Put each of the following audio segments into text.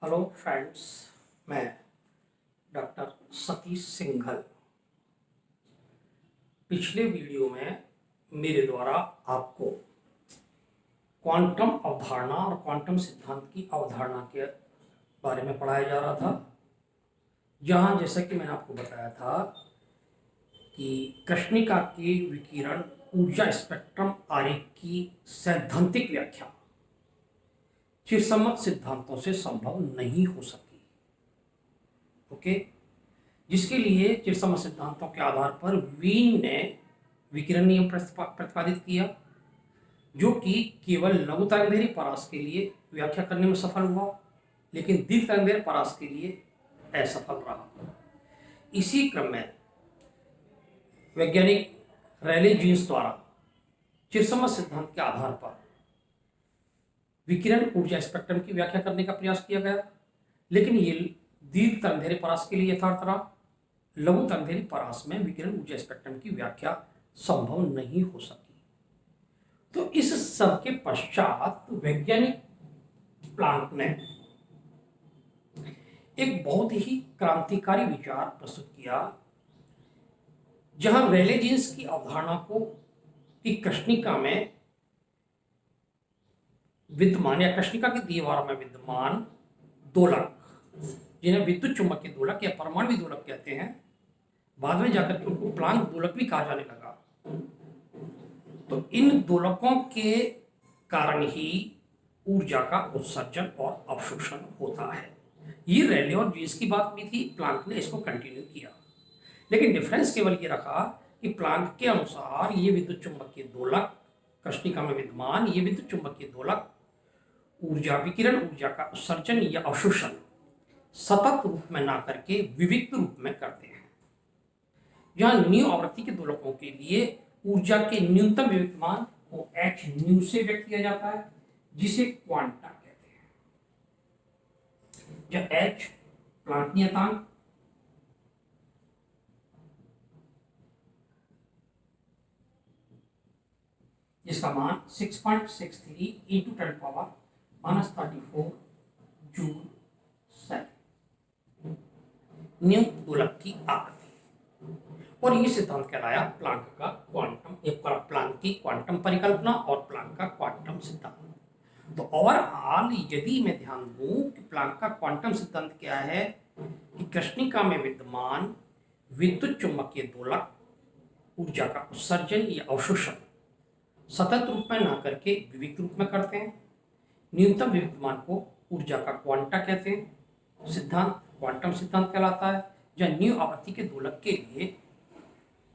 Hello friends, मैं doctor Satish Singhal. पिछले video में मेरे द्वारा आपको क्वांटम अवधारणा और क्वांटम सिद्धांत की अवधारणा के बारे में पढ़ाया जा रहा था, जहां जैसा कि मैंने आपको बताया था कि कृष्णिका के विकिरण ऊर्जा स्पेक्ट्रम आरेख की सैद्धांतिक व्याख्या चिरसम्मत सिद्धांतों से संभव नहीं हो सकी। ओके, जिसके लिए चिरसम्मत सिद्धांतों के आधार पर वीन ने विकिरण नियम प्रतिपादित किया, जो कि केवल लघु तरंगदैर्घ्य परास के लिए व्याख्या करने में सफल हुआ, लेकिन दीर्घ तरंगदैर्घ्य परास के लिए असफल रहा। इसी क्रम में वैज्ञानिक रैले जीन्स द्वारा चिरसम्मत सिद्धांत के आधार पर विकिरण ऊर्जा स्पेक्ट्रम की व्याख्या करने का प्रयास किया गया, लेकिन ये दीर्घ तरंगदैर्घ्य परास के लिए यथार्थ रहा। लघु तरंगदैर्घ्य परास में विकिरण ऊर्जा स्पेक्ट्रम की व्याख्या संभव नहीं हो सकी। तो इस सब के पश्चात वैज्ञानिक प्लांक ने एक बहुत ही क्रांतिकारी विचार प्रस्तुत किया, जहां रेले जीन्स की अवधारणा को कि कृष्णिका में विद्यमान या कृष्णिका की दीवार में विद्यमान दोलक, जिन्हें विद्युत चुंबकीय दोलक या परमाणु दोलक कहते हैं, बाद में जाकर के उनको प्लांक दोलक भी कहा जाने लगा। तो इन दोलकों के कारण ही ऊर्जा का उत्सर्जन और अवशोषण होता है। ये रैले और जीन्स की बात भी थी, प्लांक ने इसको कंटिन्यू किया, लेकिन डिफरेंस केवल ये रखा कि प्लांक के अनुसार ये विद्युत चुंबकीय दोलक, कृष्णिका में विद्यमान ये विद्युत चुंबकीय दोलक ऊर्जा विकिरण ऊर्जा का उत्सर्जन या अवशोषण सतत रूप में ना करके विविक्त रूप में करते हैं। जहां न्यू आवृत्ति के दोलकों के लिए ऊर्जा के न्यूनतम विविक्त मान को h न्यू से व्यक्त किया जाता है, जिसे क्वांटा कहते हैं। जब h प्लांक नियतांक जिसका मान 6.63 इंटू 10⁻⁻34 जूल सेकंड न्यू दोलक की आवृत्ति, और ये सिद्धांत कहलाया प्लांक का क्वांटम, प्लांक की क्वांटम परिकल्पना और प्लांक का क्वांटम सिद्धांत। तो ओवरऑल यदि मैं ध्यान दूं कि प्लांक का क्वांटम सिद्धांत क्या है कि कृष्णिका में विद्यमान विद्युत चुंबकीय दोलक ऊर्जा का उत्सर्जन या अवशोषण सतत रूप में ना करके विविक्त रूप में करते हैं। न्यूनतम विविक्त मान को ऊर्जा का क्वांटा कहते हैं। सिद्धांत क्वांटम सिद्धांत कहलाता है, जहाँ न्यू आवृत्ति के दोलक के लिए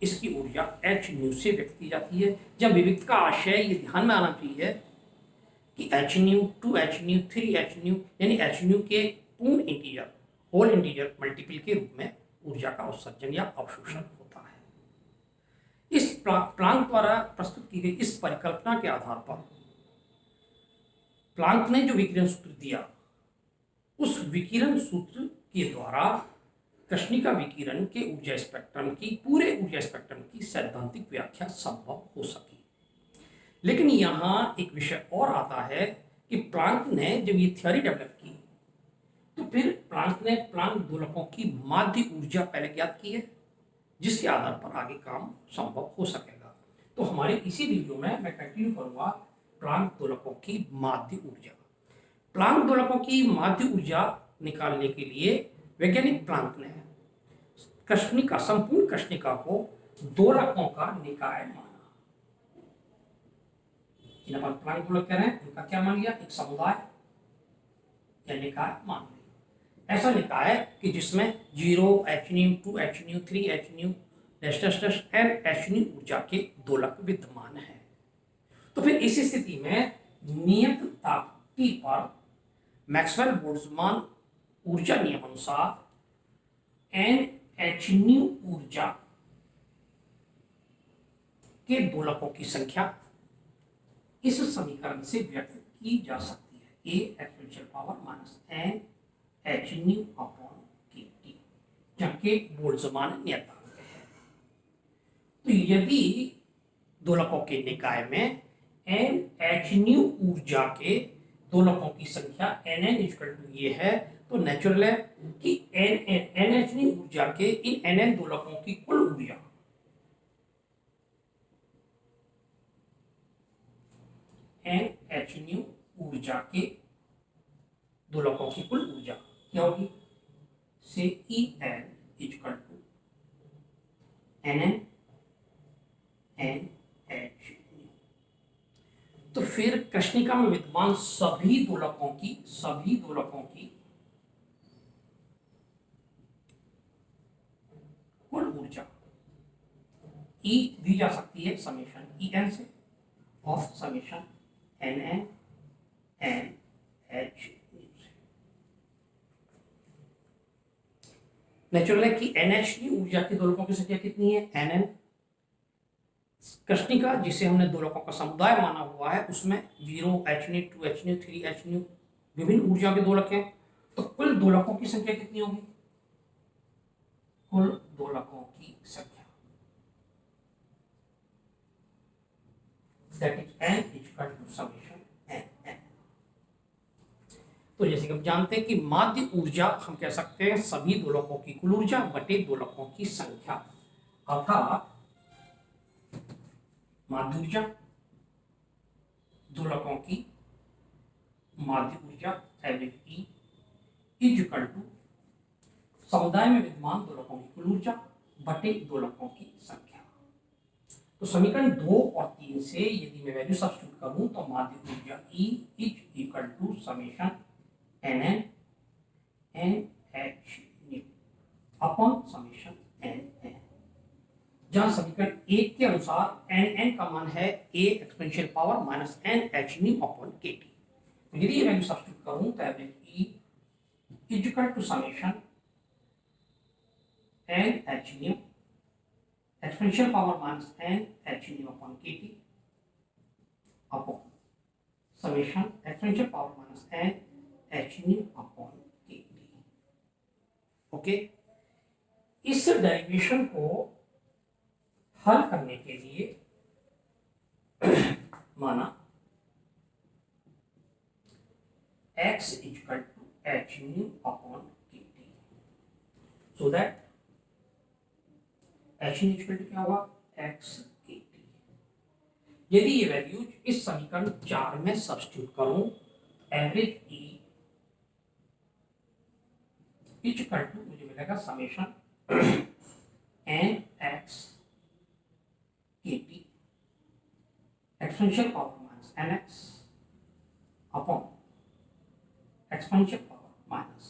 इसकी ऊर्जा h न्यू से व्यक्त की जाती है। जब विविक्त का आशय ये ध्यान में आना चाहिए कि h new 2h new 3h new यानी h न्यू के पूर्ण इंटीजर होल इंटीजर मल्टीपल के रूप में ऊर्जा का उत्सर्जन या अवशोषण होता है। इस प्लांक द्वारा प्रस्तुत की गई इस परिकल्पना के आधार पर प्लांक ने जो विकिरण सूत्र दिया, उस विकिरण सूत्र के द्वारा कृष्णिका विकिरण के ऊर्जा स्पेक्ट्रम की पूरे ऊर्जा स्पेक्ट्रम की सैद्धांतिक व्याख्या संभव हो सकी। लेकिन यहाँ एक विषय और आता है कि प्लांक ने जब ये थ्योरी डेवलप की, तो फिर प्लांक ने प्लांक दोलकों की माध्य ऊर्जा पहले ज्ञात की है, जिसके आधार पर आगे काम संभव हो सकेगा। तो हमारे इसी वीडियो में मैं कंटिन्यू करूंगा प्लांक दोलकों की माध्य ऊर्जा। प्लांक दोलकों की माध्य ऊर्जा निकालने के लिए वैज्ञानिक प्लांक ने कृष्णिका, संपूर्ण कृष्णिका को दोलकों का निकाय माना। जिन्हें अपन प्लांक दोलक कह रहे हैं, उनका क्या मान लिया? एक समुदाय या निकाय मान लिया। ऐसा निकाय कि जिसमें 0 h new 2 h new 3 h new n h new ऊर्जा के दोलक विद्यमान है। तो फिर इस स्थिति में नियत ताप T पर मैक्सवेल बोल्ट्जमान ऊर्जा नियम अनुसार NH न्यू ऊर्जा के दोलकों की संख्या इस समीकरण से व्यक्त की जा सकती है, A exponential power -n h new upon kT, जबकि बोल्ट्जमान नियतांक है। तो यदि दोलकों के निकाय में NH न्यू ऊर्जा के दोलकों की संख्या nn इक्वल टू ये है, तो नेचुरल है कि NH ऊर्जा के इन nn दोलकों की कुल ऊर्जा NH ऊर्जा के दोलकों की कुल ऊर्जा क्या होगी, से En equal to nn NH। तो फिर कृष्णिका में विद्यमान सभी दोलकों की कुल ऊर्जा E दी जा सकती है समेशन En से of summation nn NH। Natural है कि NH ऊर्जा के दोलकों की संख्या कितनी है, nn। कृष्णिका जिसे हमने दोलकों का समुदाय माना हुआ है उसमें 0H 2H 3H विभिन्न ऊर्जा के दोलक हैं, तो कुल दोलकों की संख्या कितनी होगी, कुल दोलकों की संख्या that is n equal to summation nn। तो जैसे कि हम जानते हैं कि माध्य ऊर्जा हम कह सकते हैं सभी दोलकों की कुल ऊर्जा बटे दोलकों की संख्या, अर्थात माध्य ऊर्जा दोलकों की माध्य ऊर्जा average E is equal to समुदाय में विद्यमान दोलकों की कुल ऊर्जा बटे दोलकों की संख्या। तो समीकरण 2 और 3 से यदि मैं वैल्यू सब्स्टिट्यूट करूं तो माध्य ऊर्जा E is equal to summation nn NH upon summation nn, जहां समीकरण 1 के अनुसार nn का मान है a exponential power minus NH upon kT। तो यदि ये वैल्यू सब्स्टिट्यूट करूं तो average E is equal to summation NH exponential power minus NH upon kT upon summation exponential power minus NH upon kT। Okay, इस derivation को हल करने के लिए माना x equal to h upon kt, so that h equal to क्या होगा, x kt। यदि ये वैल्यूज इस समीकरण 4 में सब्स्टिट्यूट करूं एवरेज E इक्वल टू मुझे मिलेगा summation nx kt exponential power minus nx upon exponential power minus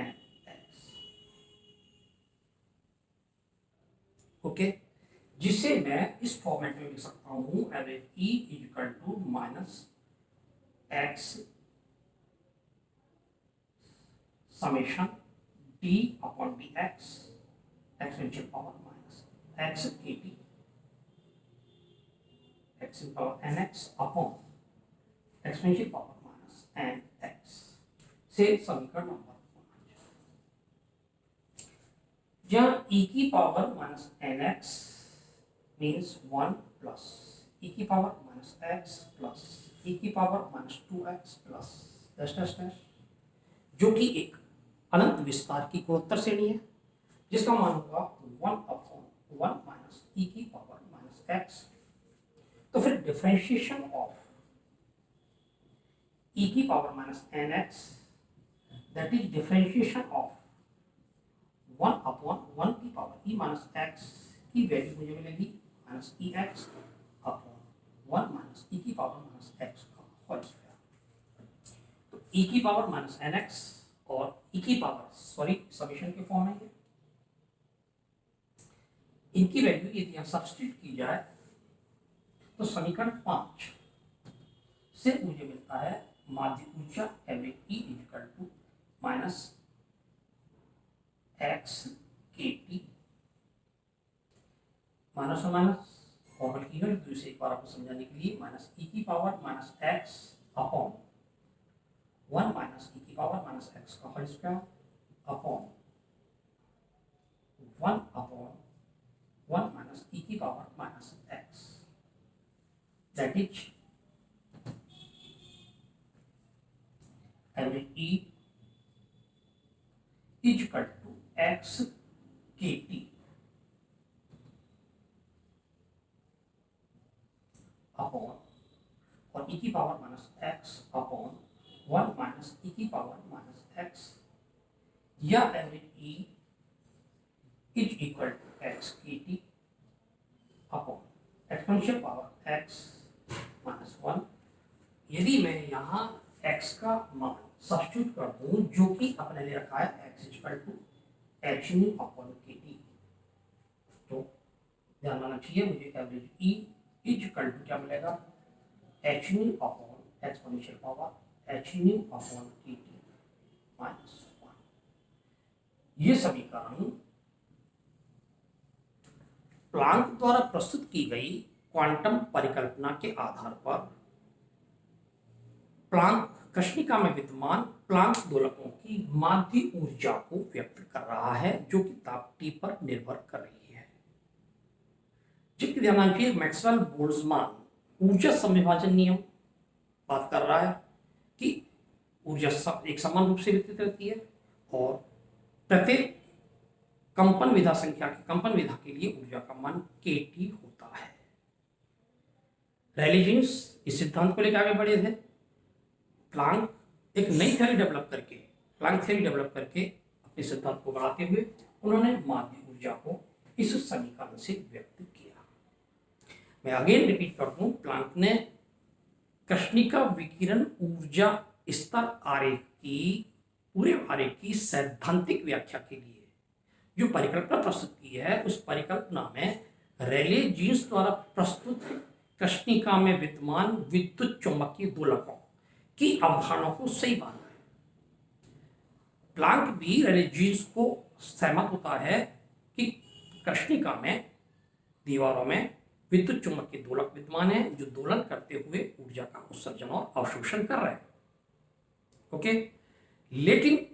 nx। Okay, जिसे मैं इस फॉर्मेट में लिख सकता हूं average E equal to minus x summation d upon dx exponential power minus x kt x in power nx upon exponential power minus nx से समीकरण number 5, जहां e की power minus nx means 1 plus e की power minus x plus e की power minus 2x plus dash dash dash, जो कि एक अनंत विस्तार की गुणोत्तर श्रेणी है जिसका मान होगा 1 अपॉन 1 माइनस e की पावर माइनस x। तो फिर डिफरेंशिएशन ऑफ e की power minus nx that is differentiation of 1 upon 1 की पावर e माइनस x की वैल्यू मुझे मिलेगी minus ex upon 1 minus e की पावर माइनस x का होल स्क्वायर। तो e की पावर माइनस nx और e की पावर समेशन के फॉर्म में इनकी वैल्यू यदि यहां सब्स्टिट्यूट की जाए तो समीकरण 5 से मुझे मिलता है माध्य ऊर्जा average E equal to minus x kt minus और माइनस फॉर्मल की है, तो इसे एक बार आपको समझाने के लिए माइनस e की power minus x upon 1 minus e की पावर माइनस x का whole square upon 1 upon 1 minus e की power minus x, that is average E is equal to X K T upon और E की power minus X upon 1 minus E की power minus X, या average E is equal to X K T upon exponential power X minus 1। यदि मैं यहाँ x का मान substitute कर दूं जो कि अपने लिए रखा है x equal to H nu upon k T, तो ध्यान रखना चाहिए मुझे average E is equal to क्या मिलेगा, H nu upon exponential power H nu upon k T minus 1। ये समीकरण प्लांक द्वारा प्रस्तुत की गई क्वांटम परिकल्पना के आधार पर प्लांक कृष्णिका में विद्यमान प्लांक दोलकों की माध्य ऊर्जा को व्यक्त कर रहा है जो कि ताप T पर निर्भर कर रही है। जबकि ध्यान रखिए मैक्सवेल बोल्ट्जमान ऊर्जा समविभाजन नियम बात कर रहा है कि ऊर्जा एक समान रूप से वितरित रहती है और प्रत्येक कंपन विधा संख्या के कंपन विधा के लिए ऊर्जा का मान kT होता है। रैली जीन्स इस सिद्धांत को लेकर आगे बढ़े थे। प्लांक एक नई थ्योरी डेवलप करके अपने सिद्धांत को बढ़ाते हुए उन्होंने माध्य ऊर्जा को इस समीकरण से व्यक्त किया। मैं अगेन रिपीट कर दूं, प्लांक ने कृष्णिका विकिरण ऊर्जा स्तर आरेख की पूरे आरेख की सैद्धांतिक व्याख्या के लिए जो परिकल्पना प्रस्तुत की है, उस परिकल्पना में रेले जीन्स द्वारा प्रस्तुत कृष्णिका में विद्यमान विद्युत चुंबकीय दोलकों की अवधारणा को सही माना है। प्लांक भी रेले जीन्स को सहमत होता है कि कृष्णिका में दीवारों में विद्युत चुंबकीय दोलक विद्यमान है जो दोलन करते हुए ऊर्जा का उत्सर्जन और अवशोषण कर रहे हैं। ओके, लेकिन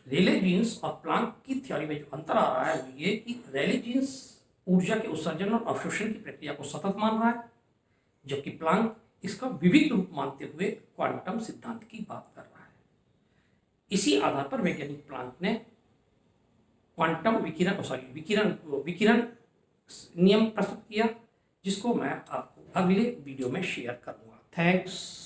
रेले जीन्स और प्लांक की थ्योरी में जो अंतर आ रहा है वो ये कि रेले जीन्स ऊर्जा के उत्सर्जन और अवशोषण की प्रक्रिया को सतत मान रहा है, जबकि प्लांक इसका विविध रूप मानते हुए क्वांटम सिद्धांत की बात कर रहा है। इसी आधार पर वैज्ञानिक प्लांक ने क्वांटम विकिरण नियम प्रस्तुत किया, जिसको मैं आपको अगले वीडियो में शेयर करूंगा। थैंक्स।